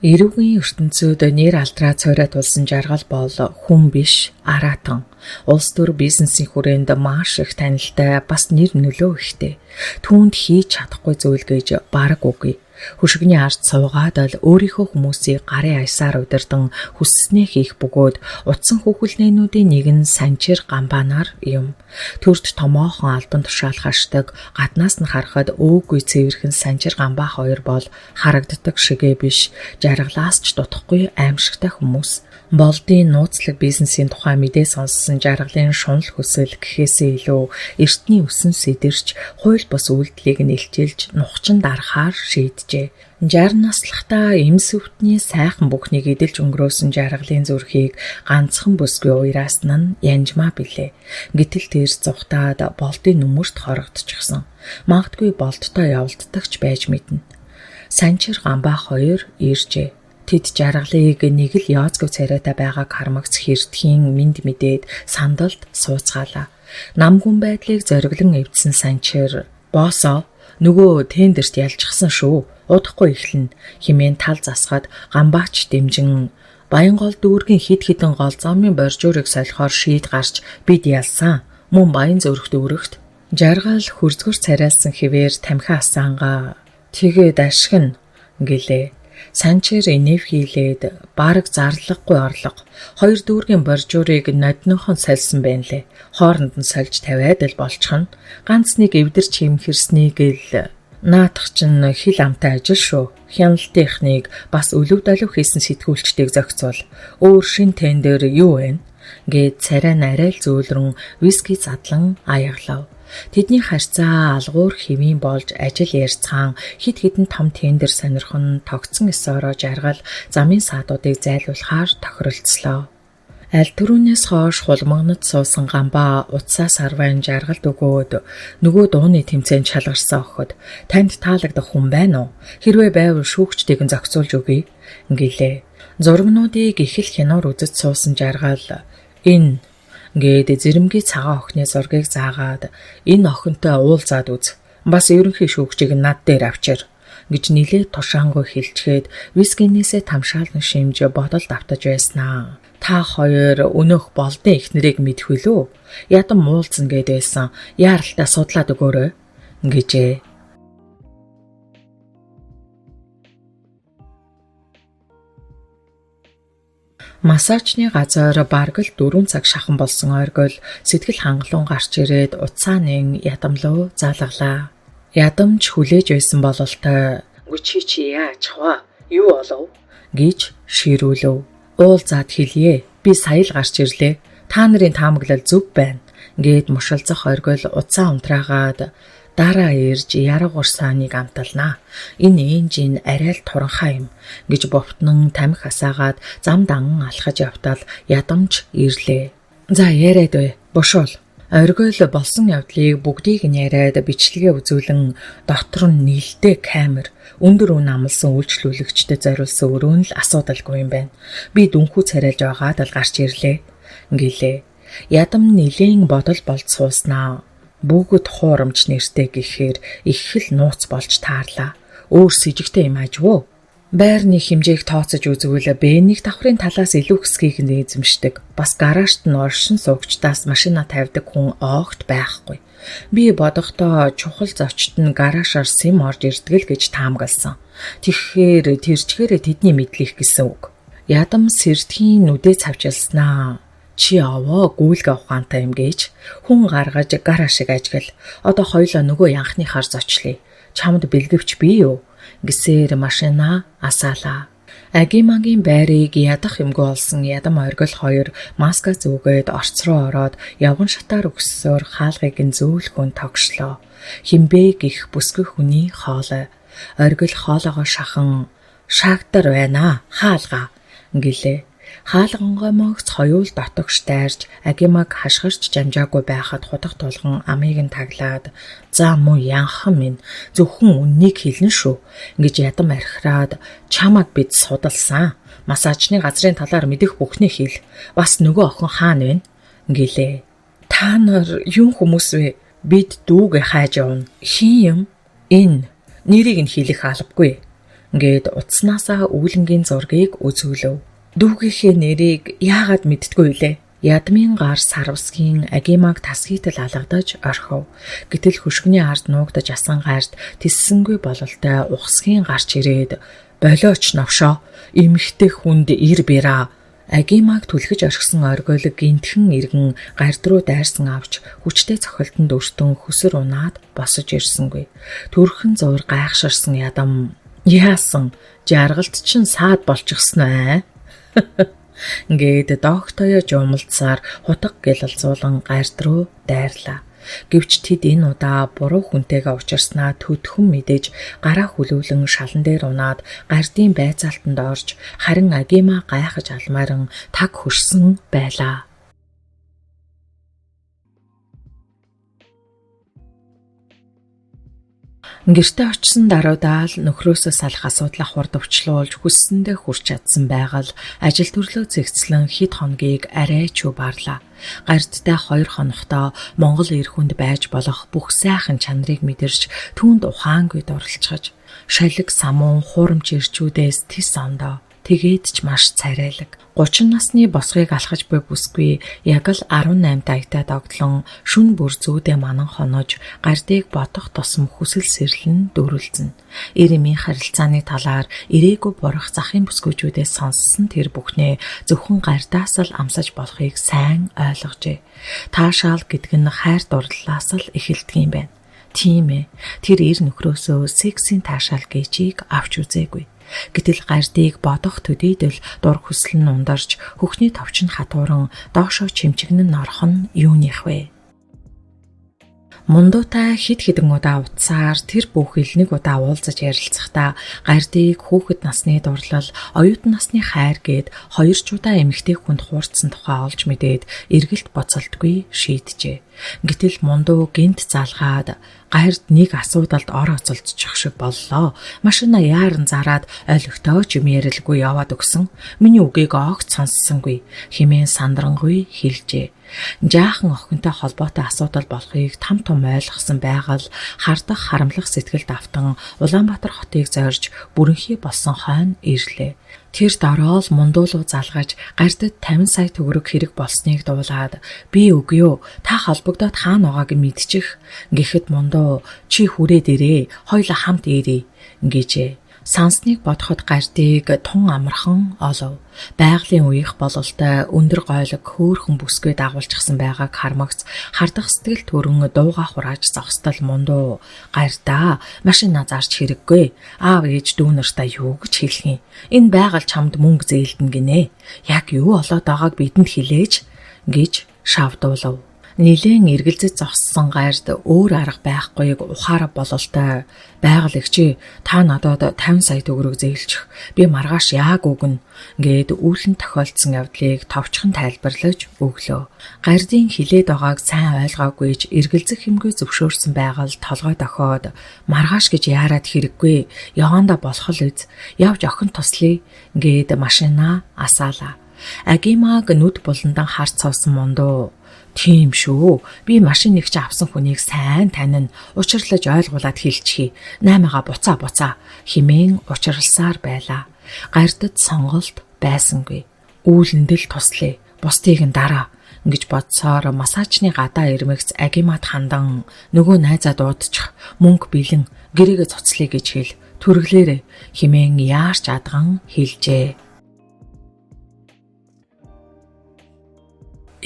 Эрүүгийн ертөнцид нэр алдраа цоройд болсон жаргал бол хүн биш, аратан. Улс төр бизнесийн хүрээнд маш их танилтай бас нэр нөлөө ихтэй. Түүнд хийж чадахгүй зүйл гэж бараг үгүй. Хөшигний ард суугаад л өөрийнхөө хүмүүсийг гарын аясаар удирдан хүсснээ хийх бөгөөд утсан хүүхэлнээнүүдийн нэг нь санчир гамбаанаар юм. Төрд томоохон албан тушаал харшдаг, гаднаас нь харахад өөгүй цэвэрхэн санчир гамбаа хоёр бол харагддаг шигээ биш, жаргалаас ч дутхгүй аимшигтай хүмүүс. Болдын нууцлаг бизнесийн тухай мэдээ сонссон жаргалын шунал хүсэл гэхээсээ илүү эртний өсөн сэдэрч хууль бус үйлдэлийг нэлчилж нухчин дарахаар шийджээ. 60 наслахтаа эмсөвтний сайхан бүхнийг эдэлж өнгөрөөсөн жаргалын зүрхийг ганцхан бүсгүй уйраас нь янжмаа билээ. Гэтэл тэр зүхтаад болдын нүмерт хорогдчихсон. Магадгүй болдтой явуулдагч байж мэднэ. Санчир гамбаа хоёр иржээ. Тэд жаргалыг нэг л яоцгов царайтай байгааг хармагц хэртхийн минд мэдээд сандалд сууцгаалаа. Намгүн байдлыг зориглон эвдсэн санчир боосоо нөгөө тендерт ялчихсан шүү. Удахгүй эхлэн химэн тал засахад гамбаач дэмжин Баянгол дүүргийн хид хідэн гол замын боржуурыг солихоор шийд гарч бид ялсан. Мөн баян зөрөх дүүрэгт жаргал хөрзгөр царайлсан хിവэр тамхи асаангаа тэгээд ашигна гэлээ. Санчир инэв хийлээд бараг зарлахгүй орлого. Хоёр дүүргийн боржуурыг ноднохон сольсон байна лээ. Хооронд нь сольж тавиад л болчихно. Ганц нэг эвдэр чимхэрснийг л наадах чинь хил амтай ажил шүү. Хяналтынхныг бас өлөв долов хийсэн сэтгүүлчдийг зохицуул. Өөр шин тендер юу вэ? Гээд царай нь арай л зөөлрөн виски задлан аяглав. Тэдний харьцаа алгуур хэвийн болж ажил ярьцгаан хид хідэн том тендер сонирхон тогтсон ёсороо жаргал замын саадуудыг зайлуулахаар тохиролцлоо. Аль түрүүнээс хойш хулмагнад суусан гамбаа утсаас арвайн жаргалд өгөөд нөгөө дууны тэмцээнд шалгарсан охид танд таалагдах хүн байна уу? Хэрвээ байвал шүүгчдийг нь зохицуулж өгье гэлээ. Зургнуудыг их л хянуур үзэж суусан жаргал энэ гээд зэрэмгийн цагаан охины зургийг заагаад энэ охинтой уулзаад үз. Бас ерөнхий шүүгчийг над дээр авчир гэж нилээд тушаангүй хэлчихэд вискинээсээ тамшаалн шимж бодолд автаж байснаа. Та хоёр өнөөх болдын эхнэрийг мэдэх үлээ. Ядам уулзна гэд байсан. Яаралтай судлаад өгөөрэй гэжээ. Массажны газар бараг л 4 цаг шахан болсон ойргол сэтгэл хангалуун гарч ирээд утсааны ядамлуу залгалаа. Ядамч хүлээж байсан бололтой "Гүчи яач хаа? Юу болов?" гэж ширүүлв. "Уулзаад хэлье. Би сая л гарч ирлээ. Та нарын таамаглал зөв байна" гээд мушилзах ойргол утсаа унтраагаад дараа ирж ярга урсааныг амталнаа. Энэ энжин арай л туранхай юм гэж бовтнон тамхи асаагаад зам данган алхаж явтал ядамж ирлээ. "За яриад бай. Бушуул." Оргил болсон явдлыг бүгдийг нь яриад бичлэгээ үзүүлэн дотор нь нэлээд камер өндөр үн амлсан үйлчлүүлэгчдэд зориулсан өрөөн л асуудалгүй юм байна. Би дүнхүү царайлж байгаад л гарч ирлээ гэлээ. Ядам нилийн бодол болж сууснаа. Бүгд хуурамч нэртэй гэхээр их л нууц болж таарлаа. Өөр сэжигтэй юм ажвөө. Байрны хэмжээг тооцож үзвэл Б1 давхрын талаас илүү хэсгийг нь эзэмшдэг. Бас гаражт нь оршин суугчдаас машина тавьдаг хүн оогт байхгүй. Би бодохдоо чухал зочид нь гаражаар сим орж ирдэг л гэж таамагласан. Тэгэхээр тэрчгээрээ тэдний мэдлэх гэсэн үг. Ядам сэрдхийн нүдээ цавчилснаа. "Чи аваа гүйлгэ ухаантай юм" гэж хүн гаргаж гараа шиг ажгал. "Одоо хоёлоо нөгөө янхныхаар зочлие. Чамд бэлгэвч бий юу?" гэсээр машина асаалаа. Агимагийн байрыг ядах юмгүй олсон ядам оргил хоёр маска зүгээд орц руу ороод явган шатаар өгсөөр хаалгыг нь зөөлхөн тогшлоо. Химбэ гих бүсгэх хүний хоолой. Оргил хоолоогоо шахан "Шаагдар байна, хаалгаа" гэлээ. Хаалгангой могц хоёул дотогш дайрч агимаг хашгирч жамжаагүй байхад хутах тулган амийг нь таглаад "За муу янхан минь зөвхөн үннийг хэлнэ шүү" гэж ядам архираад "Чамаг бид судалсан. Массажны газрын талаар мэдэх бүхний хэл. Бас нөгөө охин хаана вэ?" гэлээ. "Та нар юун хүмүүс вэ? Бид дүүгээ хайж явна. Хин юм? Энэ нэрийг нь хэлэх албагүй" гээд утаснасаа үүлэнгийн зургийг үзүүлв. "Дүүгийнхээ нэрийг яагаад мэдтгүй лээ?" Ядмын гар сарвсгийн агимаг тасгийтал алгадаж орхив. Гэтэл хөшгөний ард нуугдаж асан гарт тэссэнгүй бололтой ухсгийн гарч ирээд "Болооч новшоо. Эмхтэй хүнд ир бира." Агимаг түлхэж орхисон оргил гинтхэн иргэн гард руу дайрсан авч хүчтэй цохилтонд өртөн хөсөр унаад босож ирсэнгүй. Төрхөн зуур гайхширсан ядам "Яасан? Жаргалт чинь саад болчихсон аа" гээд доктоё жумалцсаар хутга гэлэлзуулан гард руу дайрлаа. Гэвч тэд энэ удаа буруу хүнтэйгээ учирснаа төдхөн мэдэж гараа хүлүүлэн шалан дээр унаад гардын байцаалтанд орж харин агима гайхаж алмааран таг хөрсөн байлаа. Гэртээ очсон даруйдаа л нөхрөөсөө салах асуудлаа хурдвчлуулж хүссэндээ хүрч чадсан байгаль ажил төрлөө зэгцлэн хэд хоногийг арай ч баарлаа. Гардтай 2 хоногтоо Монгол эр хүнд байж болох бүх сайхан чанарыг мэдэрч түүнд ухаангүй дурлцгаж шалиг самуун хуурамч ирчүүдээс тис ондоо тэгээд ч маш царайлаг. 30 насны босгыг алхаж буй бүсгүй яг л 18 дагтаа догтлон шүн бүр зүүдээ манан хонож гардыг бодох тусам хүсэл сэрлэн дөрүлзэн. Ирэмийн харилцааны талаар ирээгүй бурах захын бүсгүйчүүдээс сонссон тэр бүхнээ зөвхөн гардаас л амсаж болохыг сайн ойлгожээ. Таашаал гэдэг нь хайр дурлалаас л эхэлдэг юм байна. Тийм ээ. Тэр ир нөхрөөсөө сексийн таашаал гэжийг авч үзээгүй. Гэтэл гардыг бодох төдийдөл дур хүсэл нь ундарч хөхний товч нь хатууран доошоо чимчигнэн орох нь юуних вэ? Мундуутай хид хідэн удаа утсаар тэр бүхэл нэг удаа уулзаж ярилцахдаа гардыг хүүхэд насны дурлал, оюутан насны хайр гээд 2 чудаа эмэгтэй хүнд хуурцсан тухай олж мэдээд эргэлт боцолтгүй шийджээ. Гэтэл мундуу гинт залгаад гард нэг асуудалд ор оцолцчих шиг боллоо. Машина яаран зараад ойлгохтой ч юм ярилгүй яваад өгсөн. Миний үгийг огт сонссонгүй хэмээн сандрангуй хэлжээ. Жаахан охинтой холбоотой асуудал болохыг там том ойлгосон байгаль хардах харамлах сэтгэлд автан Улаанбаатар хотыг зорж бүрэнхий болсон хойно ирлээ. Тэр дороол мундуулуу залгаж гардад 50 сая төгрөг хэрэг болсныг дуулаад би үгүй юу та холбогдоод хаана байгааг мэдчих гэхэд мундуу чи хүрээд ирээ хоёулаа хамт ирээ гэжээ. Сансныг бодоход гардыг тун амархан олов. Байгалийн үеих бололтой өндөр гойлог хөөхөн бүсгүй дагуулчихсан байгааг хармагц хардах сэтгэл төрөн дууга хурааж зогсдол мундуу гардаа машина зарч хэрэггүй. Аав ээж дүү нартаа юу гэж хэлэх юм? Энэ байгаль чамд мөнгө зээлдэн гинэ. Яг юу болоод байгааг бидэнд хэлээч гэж шавдуулав. Нилийн эргэлзэж зогссон гард өөр арга байхгүйг ухаараа бололтой байгалагч та надад 50 сая төгрөг зээлчих би маргааш яг өгнө гэд үүлэн тохиолдсон явдлыг товчхон тайлбарлаж өглөө. Гардын хилээд байгааг сайн ойлгоогүйж эргэлзэх хэмгүй зөвшөөрсөн байгаль толгой дохиод маргааш гэж яарад хэрэггүй яванда болох л үз явж охин туслая гэд машина асаалаа. Агимаг нүд буландан харц суусан мундуу тийм шүү. Би машин нэгч авсан хүнийг сайн танин учирлаж ойлгуулад хэлчихье. 8-га буцаа химэн учирлсаар байлаа. Гардад сонголт байсангүй. Үүлэндэл туслая. Бусдыг нь дараа гэж бодсоор массажны гадаа ирмэгц агимад хандан нөгөө найзаа дуудчих мөнгө бэлэн гэрээгээ цуцлая гэж хэл. Түрглээрээ химэн яарч адган хэлжээ.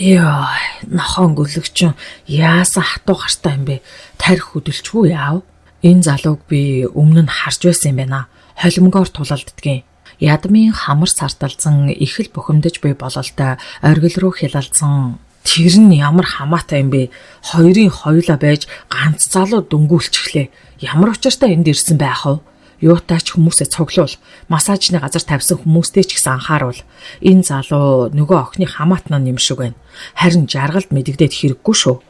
Яа, нахон гөлөгч яасан хатуу гартай юм бэ? Тарих хөдөлчгүй яав. Энэ залууг би өмнө нь харж байсан юм байна. Холимгоор тулалддгийн. Ядмын хамар сарталзан их л бухимдаж буй бололтой оргил руу хялалзан. Тэр нь ямар хамаатай юм бэ? Хоёрын хоёулаа байж ганц залуу дөнгүүлчихлээ. Ямар учиртай энд ирсэн байх вэ? Юутаач хүмүүсээ цуглуул, массажны газар тавьсан хүмүүстэй ч гэсэн анхааруул. Энэ залуу нөгөө охины хамаатнаа юм шиг байна. Харин жаргалд мэдэгдээд хэрэггүй шүү.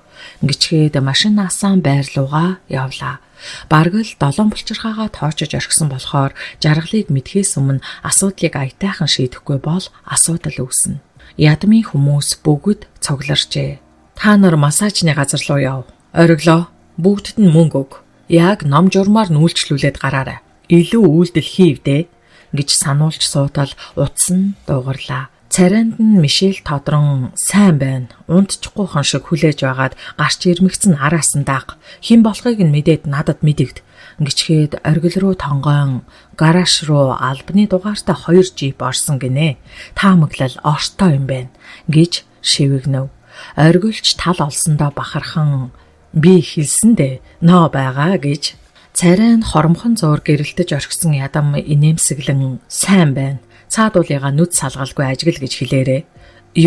Ингэчгээд машинаасаа байрлуугаа явлаа. Бараг л 7 булчирхаагаа тоочож орхисон болохоор жаргалыг мэдхээс өмнө асуудлыг аятайхан шийдэхгүй бол асуудал үүснэ. Ядмын хүмүүс бүгд цугларчээ. Та нар массажны газар руу яв. Ориглоо. Бүгдд нь мөнгө өг. Яг ном журмаар нүүлчлүүлээд гараарай. Илүү үйлдэл хийвдэ гэж сануулж суутал утас нь дуугарлаа. Царайнд нь Мишель тодрон сайн байна. Унтчихгүйхан шиг хүлээж байгаад гарч ирмэгцэн араас нь дааг. Хэн болохыг нь мэдээд надад мэдэгд. Ингэчгээд оргил руу тонгоон гараж руу албаны дугаартай 2 жип орсон гинэ. Таамаглал ортой юм байна гэж шивэгнэв. Оргилч тал олсондоо бахархан би хэлсэндээ ноо байгаа гэж. Царай нь хоромхон зуур гэрэлтэж орхисон ядам инээмсэглэн сайн байна. Цаадуулыгаа нүд салгалгүй ажигл гэж хэлээрээ.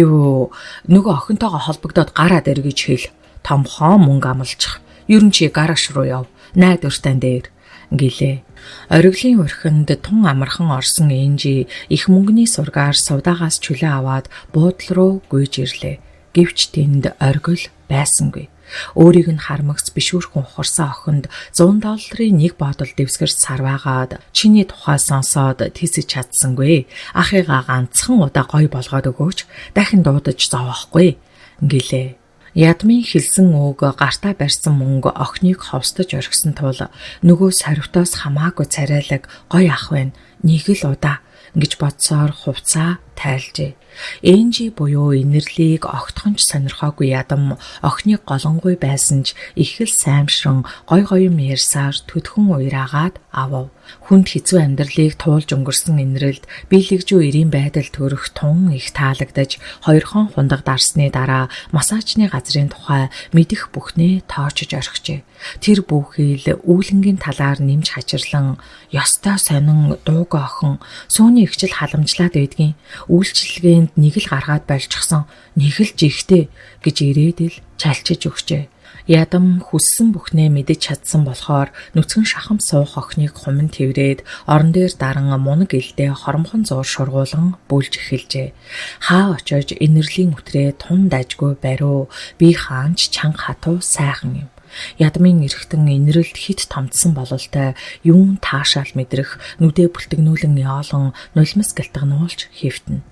Юу нөгөө охинтойгоо холбогдоод гараад ир гэж хэл. Томхон мөнгө амлчих. Ер нь чи гараж руу яв. Найд өртөн дээр гэлээ. Ориглын өрхөнд тун амархан орсон энжи их мөнгөний сургаар сувдаагаас чөлөө аваад буудлал руу гүйж ирлээ. Гэвч тэнд оргил байсангүй. Өөрийг нь хармагц бишүүрхэн ухарсан охинд $100 нэг бодол дэвсгэрч сарваагаад чиний тухай сонсоод тийсэж чадсангүй. Ахыгаа ганцхан удаа гой болгоод өгөөч. Дахин дуудаж зовоохгүй гэлээ. Ядмын хэлсэн үг гартаа барьсан мөнгө охиныг ховстож орхисон тул нөгөө сорвтоос хамаагүй царайлаг гой ах байна. Нэг л удаа гэж бодсоор хувцаа тайлжээ. Энжи буюу инэрлийг огтхонч сонирхоогүй ядам охиныг голонгуй байсан ч их л саймшран гой гоём ярьсаар төдхөн уйраагаад авав. Хүнд хэцүү амьдралыг туулж өнгөрсөн инрэлд биелэгжүү эрийн байдал төрөх тун их таалагдаж 2 хундаг дарсны дараа массажны газрын тухай мэдэх бүхнээ тоочж орхижээ. Тэр бүхэл үүлэнгийн талаар нэмж хачирлан ёстой сонин дууг охин сууны ихчил халамжлаад байдгийн үйлчлэгээнд нэг л гаргаад болчихсон нэг л жигтэй гэж ирээдэл чалчиж өгчээ. Ядам хүссэн бүхнээ мэдэж чадсан болохоор нүцгэн шахам суух охиныг хуман тэврээд орон дээр даран мунаг илдээ хоромхон зуур шургуулan бүлж эхэлжээ. Хаа очиж инэрлийн үтрээ тун дажгүй бариу би хаанч чанга хатуу сайхан юм. Ядмын эргэтэн инрэлд хит томдсон бололтой юун таашаал мэдрэх нүдэ бүлтгнүүлэн яолон нулимс гэлтгнуулж хэвтэн.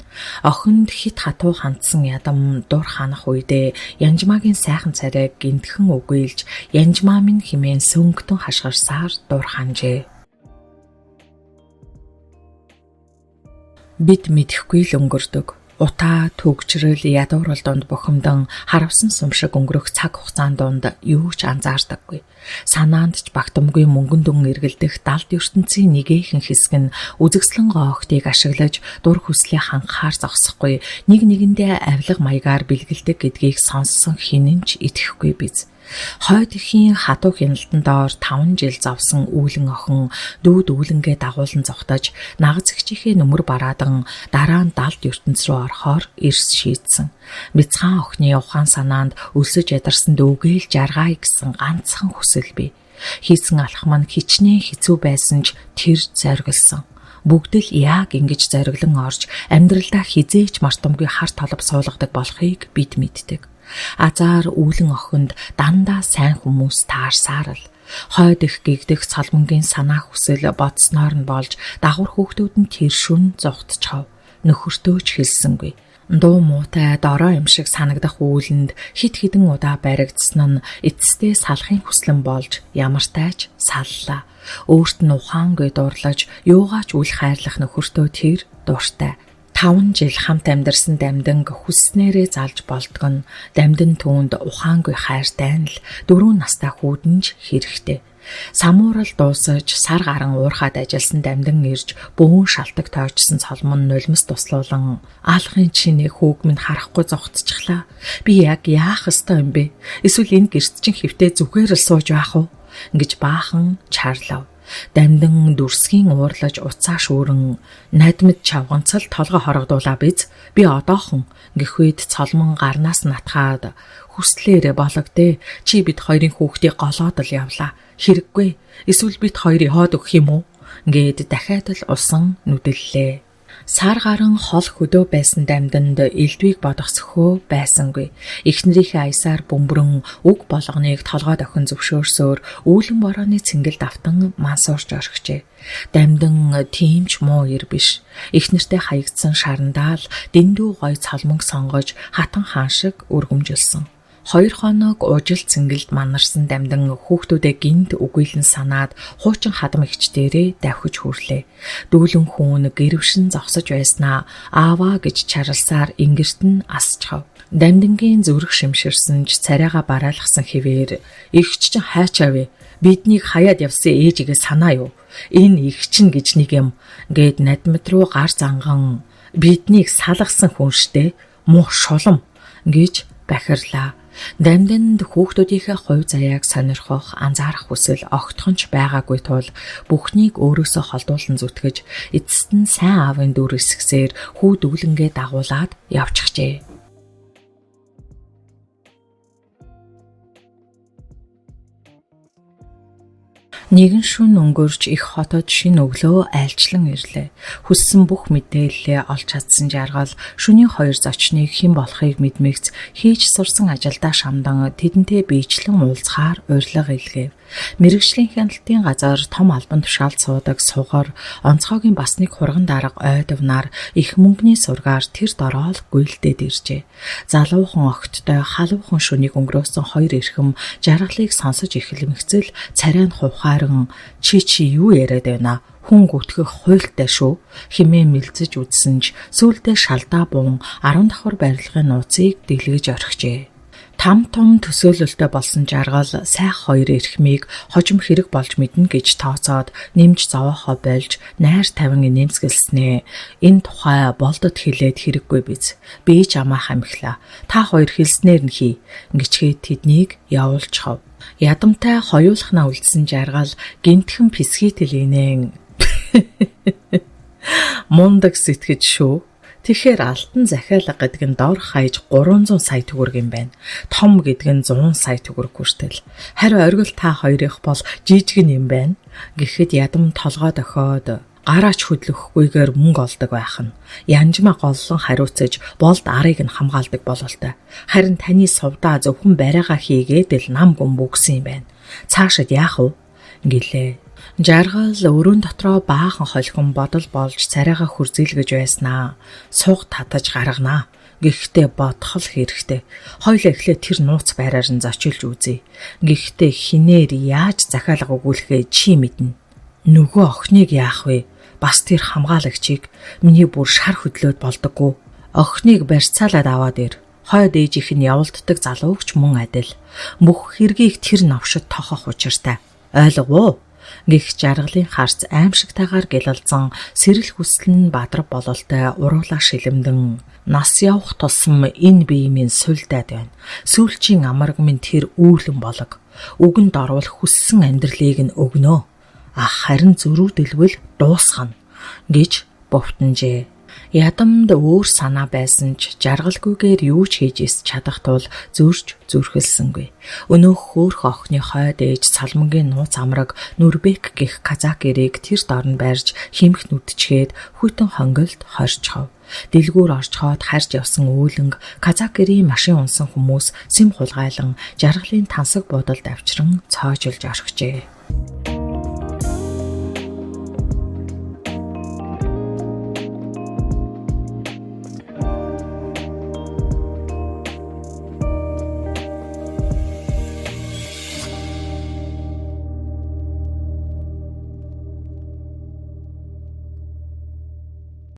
Охинд хит хатуу хандсан ядам дур ханах үедээ Янжмаагийн сайхан царайг гинтхэн үгүйлж Янжмаа минь хэмээн сөнгөтөн хашгирсаар дур ханжээ. Бид мэдэхгүй л өнгөрдөг. Утаа, төгжрөл, ядуурал донд бухимдан харавсан сум шиг өнгөрөх цаг хугацаанд донд юу ч анзаардаггүй. Санаанд ч багтамгүй мөнгөн дүн эргэлдэх далд ертөнцийн нэгэн хэсэг нь үзэгслэн гоохтыг ашиглаж дур хүслээ ханхаар зогсохгүй нэг нэгэндээ авилга маягаар бэлгэлдэг гэдгийг сонссон хинэн ч итгэхгүй биз. Хойд ихийн хатуу хяналтан доор 5 жил завсан үүлэн охин дүүд үүлэнгээ дагуулan зогтож нагц ихчийнхээ нүмер бараадан дараа нь далд ертөнц рүү орохоор эрс шийдсэн. Бяцхан охины ухаан санаанд өлсөж ядарсан дүүгээл жаргая гэсэн ганцхан хүсэл бий. Хийсэн алхам нь хичнээн хэцүү байсан ч тэр зоргилсон. Бүгд л яг ингэж зориглон орж амьдралдаа хизээч мартамгүй хар толб суулгадаг болохыг бид мэддэг. Азар үүлэн охинд дандаа сайн хүмүүс таарсаар л хойд их гэгдэх цалмангийн санаа хүсэл бодсноор нь болж дагвар хүүхдүүд нь тэр шүн зогтчихав. Нөхөртөө ч хэлсэнгүй. Дуу муутай дорой юм шиг санагдах үүлэнд хит хідэн удаа баригдсан нь эцэстээ салахын хүслэн болж ямартайч саллаа. Өөрт нь ухаангүй дурлаж юугаач үл хайрлах нөхөртөө тэр дуртай. 5 жил хамт амьдарсан дамдан хүсснээрээ залж болдгон дамдан түүнд ухаангүй хайртай нь л 4 настай хүүдэнж хэрэгтэй. Самуурал дуусаж сар гарan уурхаад ажилласан дамдан ирж бөөн шалтак тойрчсон цолмон нулимс туслуулан аалгын чинээ хүүг минь харахгүй зогтчихлаа. Би яг яах ёстой юм бэ? Эсвэл энэ гэрт чинь хэвтээ зүгээр л сууж байх уу? Ингэж баахан чарлав. Дамдан дүрсгийн уурлаж уцаа шүүрэн надмид чавганцал толгой хорогдуулаа биз. Би одоохон гэх үед цолмон гарнаас натгаад хүслээрээ бологдээ. Чи бид хоёрын хүүхдийг голоод л явлаа. Хэрэггүй. Эсвэл бид хоёрыг хоод өгөх юм уу? Гээд дахиад л усан нүдэллээ. Сар гарan хол хөдөө байсан дамданд элдвийг бодох сөхөө байсангүй. Эхнэрийнхээ аясаар бөмбөрөн үг болгоныг толгойд охин зөвшөөрсөөр үүлэн борооны цэнгэл давтан мансуурч орхижээ. Дамдан тиймч муу ир биш. Эхнэртэй хаягдсан шарандаа л дэндүү гой цалмонг сонгож хатан хаан шиг өргөмжилсөн. 2 хоног ужил цэнгэлд манарсан дамдан хүүхдүүдээ гинт үгүйлэн санаад хуучин хадам эгч дээрээ давхиж хүрлээ. Дүүлэн хүүн гэрвшин зогсож байснаа ааваа гэж чарлсаар ингэрт нь асчхав. Дамдангийн зүрх шимширсэн ч царайгаа бараалгасан хэвээр эгч чинь хайчаав. Биднийг хаяад явсан ээжигээ санаа юу? Энэ эгч нь гэж нэг юм гээд надмит руу гар занган биднийг салгасан хүн штэ муу шулам гэж бахирлаа. Дамданд хүүхдүүдийнхээ хувь заяаг сонирхох, анзаарах хүсэл огтхонч байгаагүй тул бүхнийг өөрөөсөө холдуулан зүтгэж эцэст нь сайн аавын дүр эсгсээр хүүд үүлэнгээ дагуулад явчихжээ. Нэгэн шөнө өнгөрч их хотод шинэ өглөө айлчлан ирлээ. Хүссэн бүх мэдээлэлээ олж чадсан жаргал шөнийн 2 зочныг хэн болохыг мэдмэгц хийж сурсан ажилдаа шамдан тэдэнтэй биечлэн уулзахаар урилга илгээв. Мэргэжлийн хяналтын газар том албан тушаалд суудаг сугар онцгойгийн бас нэг хурган дарга ойдвнаар их мөнгөний сургаар тэр дороо л гуйлдээд иржээ. Залуухан огттой халуухан шөнийг өнгөрөөсөн хоёр эрхэм жаргалыг сонсож эхлэмэгцэл царай нь хувхааран чи юу яриад байна? Хүн гүтгэх хуйлтай шүү хэмээн мэлзэж үзсэн ч сүүлдээ шалдаа буун 10 давхар барилгын нууцыг дэлгэж орхижээ. Там том төсөөлөлтөй болсон жаргал сайх хоёр эрхмийг хожим хэрэг болж мэднэ гэж тооцоод нэмж зовоохоо болж найр тавин нэмсгэлснээ. Энэ тухай болдод хэлээд хэрэггүй биз. Би ч амаа хамхлаа. Та хоёр хэлснээр нь хий. Ингэчгээд тэднийг явуулчихав. Ядамтай хоёулахна үлдсэн жаргал гинтхэн писхитэлийнэн мундаг сэтгэж шүү. Тэгэхээр алтан захиалга гэдэг нь дор хаяж 300 сая төгрөг юм байна. Том гэдэг нь 100 сая төгрөг хүртэл. Харин оргил та хоёрых бол жижиг юм байна. Гэхэд ядам толгой дохиод гараач хөдлөхгүйгээр мөнгө олдог байх нь. Янжмаа голлон хариуцаж болд арыг нь хамгаалдаг бололтой. Харин таны сувдаа зөвхөн бариагаа хийгээд л нам гүн бүгсэн юм байна. Цаашид яах вэ? Гэлээ. Жаргал өрөөнд дотроо баахан холхон бодол болж царайгаа хүрзэлгэж байснаа. Суг татаж гарганаа. Гэхдээ бодхол хэрэгтэй. Хоёлаа эхлээд тэр нууц байраар нь зочилж үзье. Гэхдээ хинээр яаж захиалга өгүүлэхээ чи мэднэ. Нөгөө охиныг яах вэ? Бас тэр хамгаалагчийг миний бүр шар хөдлөөд болдоггүй. Охиныг барьцаалаад аваад ир. Хойд ээжийнх нь явуулддаг залуугч мөн адил. Бүх хэргийг тэр навшид тохох учиртай. Ойлгов уу? Гэх жаргалын харц аимшигтайгаар гэлэлзэн сэрэл хүсэл нь бадрав бололтой уруулаа шилэмдэн нас явах тусам энэ биемийн сулдаад байна. Сүүлчийн амарг минь тэр үүлэн болог. Үгэнд орвол хүссэн амьдралыг нь өгнөө. Харин зөрүүдэлвэл дуусгана гэж бовтонжээ. Ядамд өөр санаа байсан ч жаргалгүйгээр юу ч хийж чадах тул зөрж зүрхэлсэнгүй. Өнөөх хөөх охины хойд ээж салмангийн нууц амраг Нүрбек гэх казак эрийг тэр дор нь барьж химх нүдчгээд хүйтэн хонголд хорчхов. Дэлгүүр орчхоод харж явсан үүлэнг казак эрийн машин унсан хүмүүс сэм хулгайлан жаргалын тансаг буудалд авчран цоожулж орхижээ.